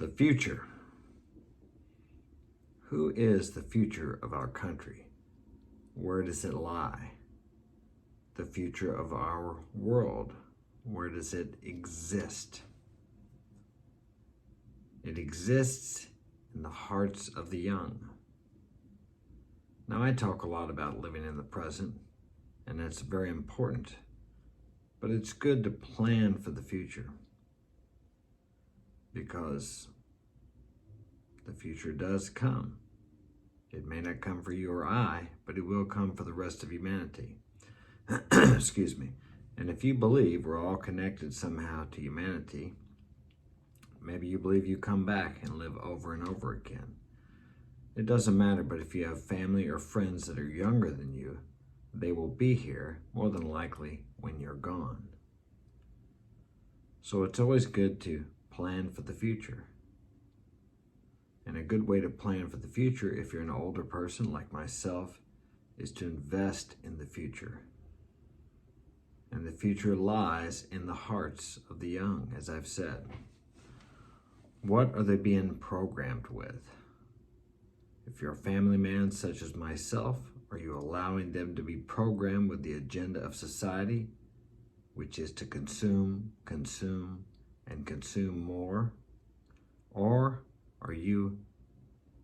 The future. Who is the future of our country? Where does it lie? The future of our world. Where does it exist? It exists in the hearts of the young. Now, I talk a lot about living in the present, and that's very important, but it's good to plan for the future, because the future does come. It may not come for you or I, but it will come for the rest of humanity. Excuse me. And if you believe we're all connected somehow to humanity, maybe you believe you come back and live over and over again. It doesn't matter, but if you have family or friends that are younger than you, they will be here more than likely when you're gone. So it's always good to plan for the future. And a good way to plan for the future, if you're an older person like myself, is to invest in the future. And the future lies in the hearts of the young, as I've said. What are they being programmed with? If you're a family man such as myself, are you allowing them to be programmed with the agenda of society, which is to consume, and consume more? Or are you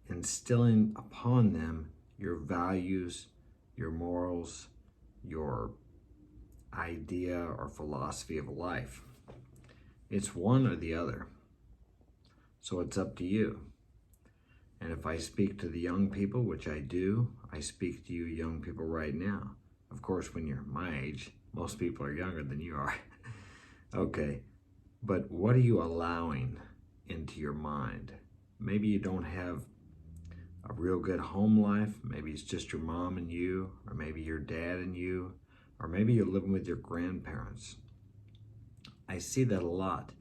instilling upon them your values, your morals, your idea or philosophy of life? It's one or the other. So it's up to you. And if I speak to the young people, which I do, I speak to you young people right now. Of course, when you're my age, most people are younger than you are. Okay, but what are you allowing into your mind? Maybe you don't have a real good home life. Maybe it's just your mom and you, or maybe your dad and you, or maybe you're living with your grandparents. I see that a lot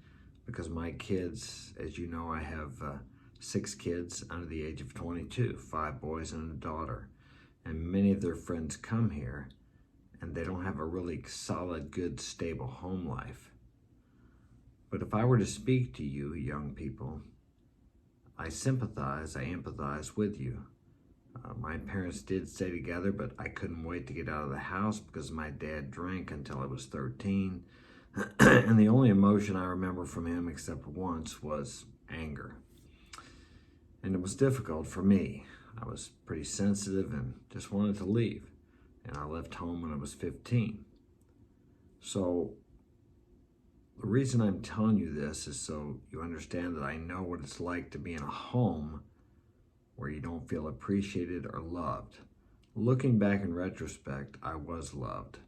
because my kids, as you know, I have 6 kids under the age of 22, 5 boys and a daughter. And many of their friends come here and they don't have a really solid, good, stable home life. But if I were to speak to you, young people, I sympathize, I empathize with you. My parents did stay together, but I couldn't wait to get out of the house because my dad drank until I was 13. And the only emotion I remember from him, except once, was anger. And it was difficult for me. I was pretty sensitive and just wanted to leave. And I left home when I was 15. So the reason I'm telling you this is so you understand that I know what it's like to be in a home where you don't feel appreciated or loved. Looking back in retrospect, I was loved.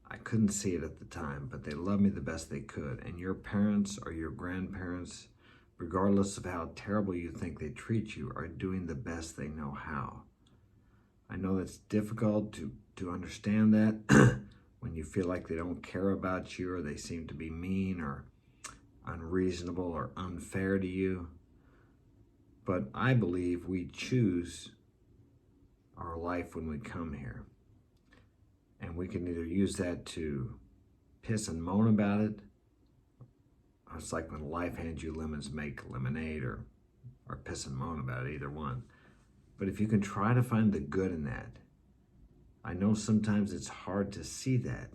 I couldn't see it at the time, but they loved me the best they could. And your parents or your grandparents, regardless of how terrible you think they treat you, are doing the best they know how. I know it's difficult to understand that when you feel like they don't care about you, or they seem to be mean or unreasonable or unfair to you. But I believe we choose our life when we come here. And we can either use that to piss and moan about it. It's like when life hands you lemons, make lemonade, or piss and moan about it, either one. But if you can try to find the good in that, I know sometimes it's hard to see that,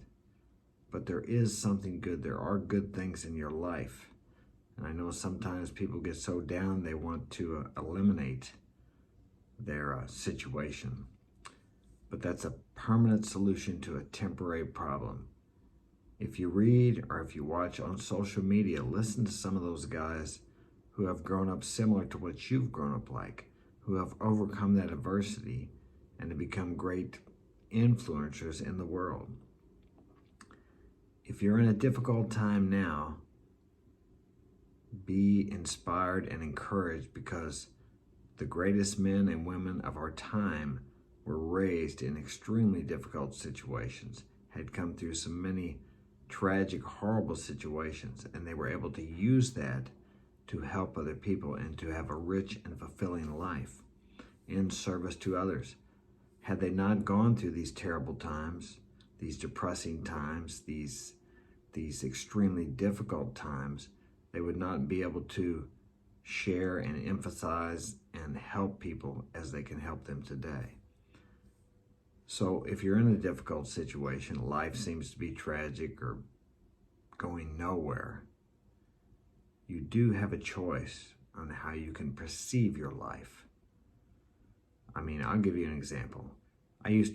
but there is something good. There are good things in your life. And I know sometimes people get so down they want to eliminate their situation. But that's a permanent solution to a temporary problem. If you read or if you watch on social media, listen to some of those guys who have grown up similar to what you've grown up like, who have overcome that adversity and have become great influencers in the world. If you're in a difficult time now, be inspired and encouraged, because the greatest men and women of our time were raised in extremely difficult situations, had come through so many tragic, horrible situations, and they were able to use that to help other people and to have a rich and fulfilling life in service to others. Had they not gone through these terrible times, these depressing times, these extremely difficult times, they would not be able to share and emphasize and help people as they can help them today. So if you're in a difficult situation, life seems to be tragic or going nowhere, you do have a choice on how you can perceive your life. I mean, I'll give you an example.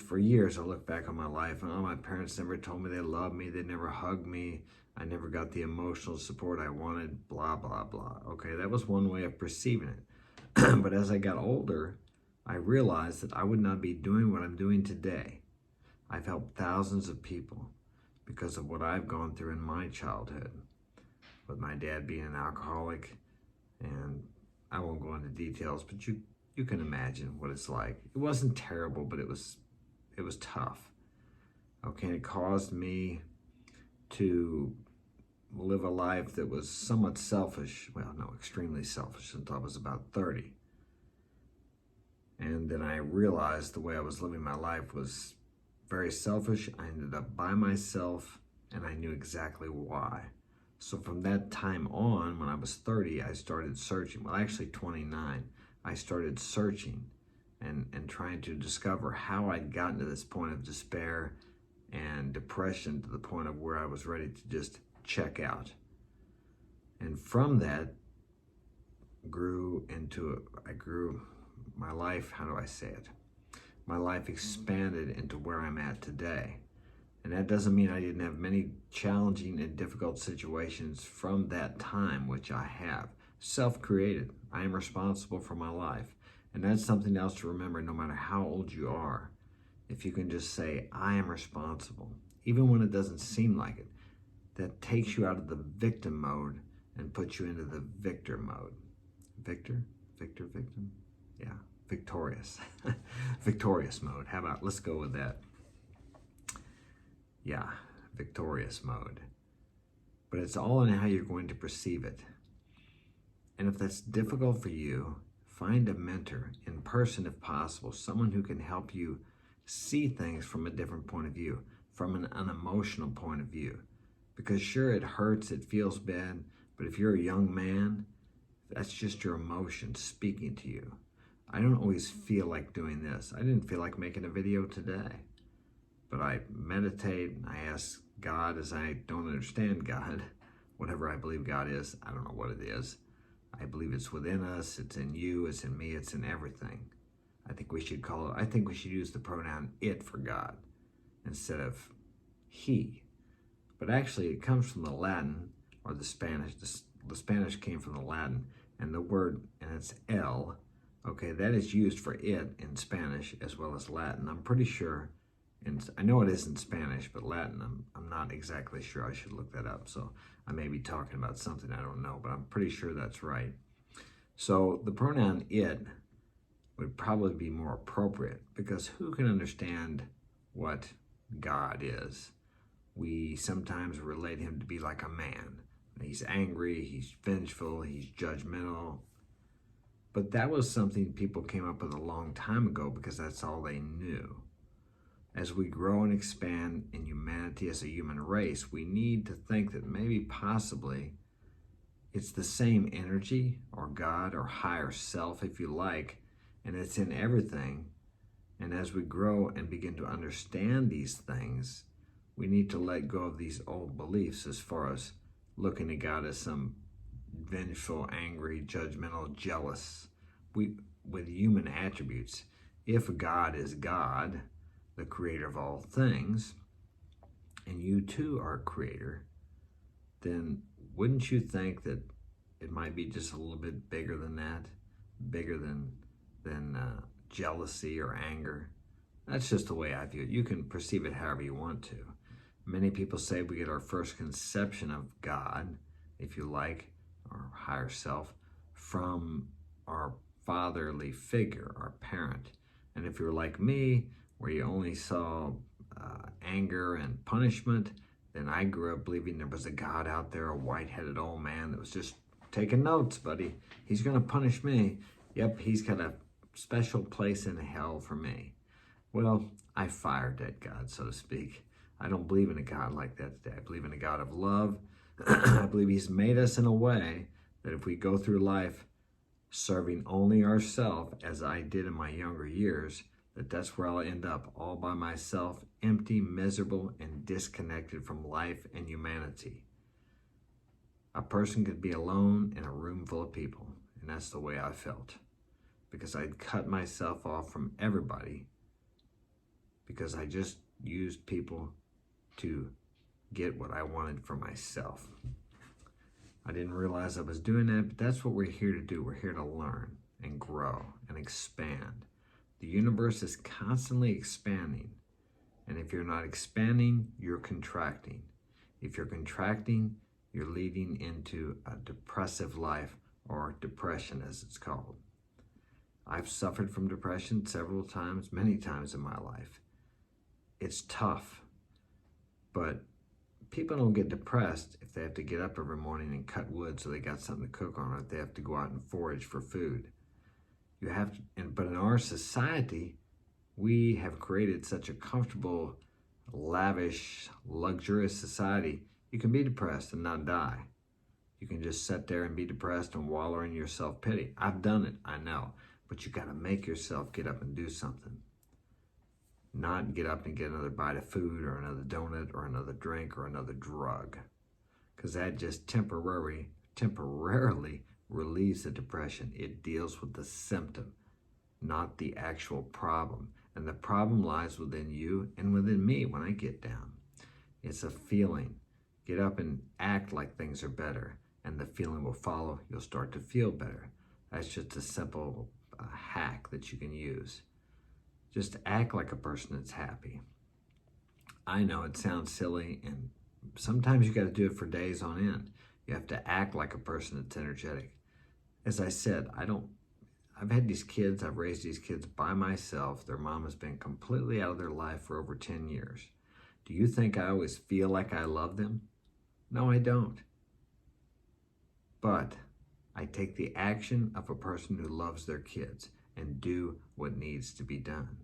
For years, I look back on my life and, my parents never told me they loved me. They never hugged me. I never got the emotional support I wanted, blah, blah, blah. Okay, that was one way of perceiving it. But as I got older, I realized that I would not be doing what I'm doing today. I've helped thousands of people because of what I've gone through in my childhood, with my dad being an alcoholic, and I won't go into details, but you can imagine what it's like. It wasn't terrible, but it was tough. Okay, and it caused me to live a life that was somewhat selfish. Well, no, extremely selfish until I was about 30. And then I realized the way I was living my life was very selfish. I ended up by myself, and I knew exactly why. So from that time on, when I was 30, I started searching. Well, actually 29, I started searching and trying to discover how I'd gotten to this point of despair and depression, to the point of where I was ready to just check out. And from that I grew my life, how do I say it? My life expanded into where I'm at today. And that doesn't mean I didn't have many challenging and difficult situations from that time, which I have. Self-created. I am responsible for my life. And that's something else to remember no matter how old you are. If you can just say, I am responsible, even when it doesn't seem like it, that takes you out of the victim mode and puts you into the victor mode. Victim? Yeah, victorious. Victorious mode. How about, let's go with that. Yeah, victorious mode. But it's all in how you're going to perceive it. And if that's difficult for you, find a mentor in person if possible, someone who can help you see things from a different point of view, from an unemotional point of view. Because sure, it hurts, it feels bad, but if you're a young man, that's just your emotions speaking to you. I don't always feel like doing this. I didn't feel like making a video today. But I meditate, I ask God, as I don't understand God, whatever I believe God is, I don't know what it is. I believe it's within us, it's in you, it's in me, it's in everything. I think we should use the pronoun it for God instead of he. But actually it comes from the Latin or the Spanish. The Spanish came from the Latin, and the word, and it's el, okay, that is used for it in Spanish as well as Latin. I'm pretty sure, and I know it is in Spanish, but Latin, I'm not exactly sure. I should look that up. So I may be talking about something I don't know, but I'm pretty sure that's right. So the pronoun it would probably be more appropriate, because who can understand what God is? We sometimes relate him to be like a man. He's angry, he's vengeful, he's judgmental. But that was something people came up with a long time ago because that's all they knew. As we grow and expand in humanity as a human race, we need to think that maybe possibly it's the same energy, or God, or higher self, if you like, and it's in everything. And as we grow and begin to understand these things, we need to let go of these old beliefs as far as looking at God as some vengeful, angry, judgmental, jealous, with human attributes. If God is God, the creator of all things, and you too are a creator, then wouldn't you think that it might be just a little bit bigger than that? Bigger than jealousy or anger? That's just the way I view it. You can perceive it however you want to. Many people say we get our first conception of God, if you like, our higher self, from our fatherly figure, our parent. And if you're like me, where you only saw anger and punishment, then I grew up believing there was a God out there, a white-headed old man that was just taking notes, buddy. He's going to punish me. Yep, he's got a special place in hell for me. Well, I fired that God, so to speak. I don't believe in a God like that today. I believe in a God of love. I believe he's made us in a way that if we go through life serving only ourselves as I did in my younger years, that's where I'll end up, all by myself, empty, miserable, and disconnected from life and humanity. A person could be alone in a room full of people, and that's the way I felt, because I'd cut myself off from everybody, because I just used people to get what I wanted for myself. I didn't realize I was doing that, but that's what we're here to do. We're here to learn and grow and expand. The universe is constantly expanding, and if you're not expanding, you're contracting. If you're contracting, you're leading into a depressive life, or depression as it's called. I've suffered from depression several times, many times in my life. It's tough, but people don't get depressed if they have to get up every morning and cut wood so they got something to cook on, or if they have to go out and forage for food. You have to, but in our society, we have created such a comfortable, lavish, luxurious society. You can be depressed and not die. You can just sit there and be depressed and wallow in your self-pity. I've done it, I know, but you got to make yourself get up and do something. Not get up and get another bite of food or another donut or another drink or another drug, because that just temporarily relieves the depression. It deals with the symptom, not the actual problem. And the problem lies within you and within me when I get down. It's a feeling. Get up and act like things are better, and the feeling will follow. You'll start to feel better. That's just a simple hack that you can use. Just act like a person that's happy. I know it sounds silly, and sometimes you got to do it for days on end. You have to act like a person that's energetic. As I said, I've had these kids, I've raised these kids by myself. Their mom has been completely out of their life for over 10 years. Do you think I always feel like I love them? No, I don't. But I take the action of a person who loves their kids and do what needs to be done.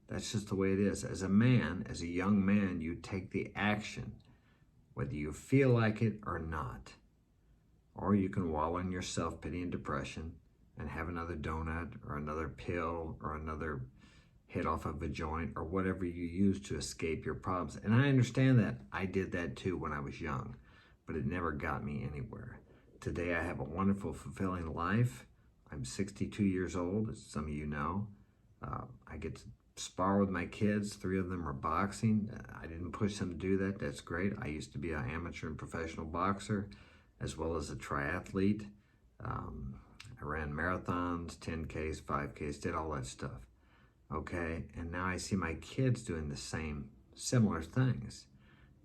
That's just the way it is. As a man, as a young man, you take the action, whether you feel like it or not. Or you can wallow in your self-pity and depression and have another donut or another pill or another hit off of a joint or whatever you use to escape your problems. And I understand that. I did that too when I was young, but it never got me anywhere. Today I have a wonderful, fulfilling life. I'm 62 years old, as some of you know. I get to spar with my kids. 3 of them are boxing. I didn't push them to do that. That's great. I used to be an amateur and professional boxer, as well as a triathlete. I ran marathons, 10Ks, 5Ks, did all that stuff. Okay, and now I see my kids doing the same, similar things.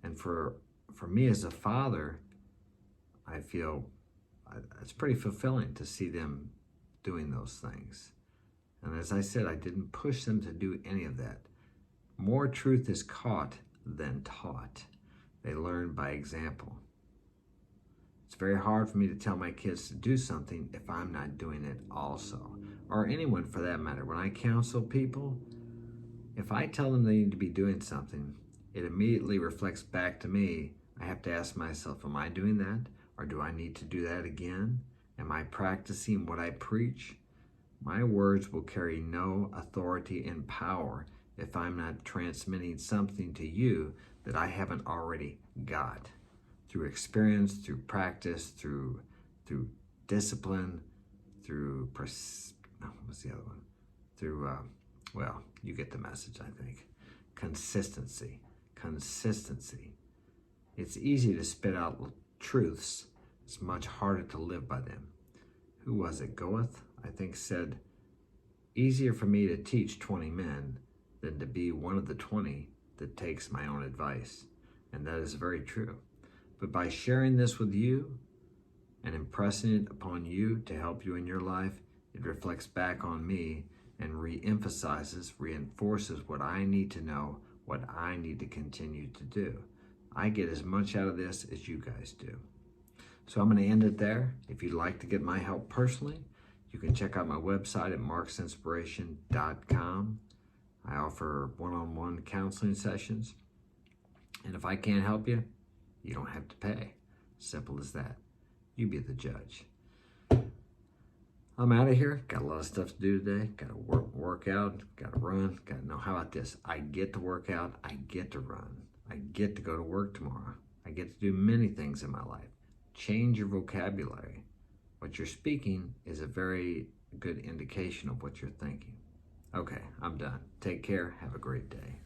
And for me as a father, I feel it's pretty fulfilling to see them doing those things. And as I said, I didn't push them to do any of that. More truth is caught than taught. They learn by example. It's very hard for me to tell my kids to do something if I'm not doing it also, or anyone for that matter. When I counsel people, if I tell them they need to be doing something, it immediately reflects back to me. I have to ask myself, am I doing that? Or do I need to do that again? Am I practicing what I preach? My words will carry no authority and power if I'm not transmitting something to you that I haven't already got. Through experience, through practice, through discipline, through, what's the other one? Through, well, you get the message, I think. Consistency. It's easy to spit out truths. It's much harder to live by them. Who was it? Goethe, I think, said, easier for me to teach 20 men than to be one of the 20 that takes my own advice. And that is very true. But by sharing this with you and impressing it upon you to help you in your life, it reflects back on me and re-emphasizes, reinforces what I need to know, what I need to continue to do. I get as much out of this as you guys do. So I'm going to end it there. If you'd like to get my help personally, you can check out my website at marksinspirationalguidance.com. I offer one-on-one counseling sessions. And if I can't help you, you don't have to pay. Simple as that. You be the judge. I'm out of here. Got a lot of stuff to do today. Got to work out. Got to run. Got to know. How about this? I get to work out. I get to run. I get to go to work tomorrow. I get to do many things in my life. Change your vocabulary. What you're speaking is a very good indication of what you're thinking. Okay, I'm done. Take care. Have a great day.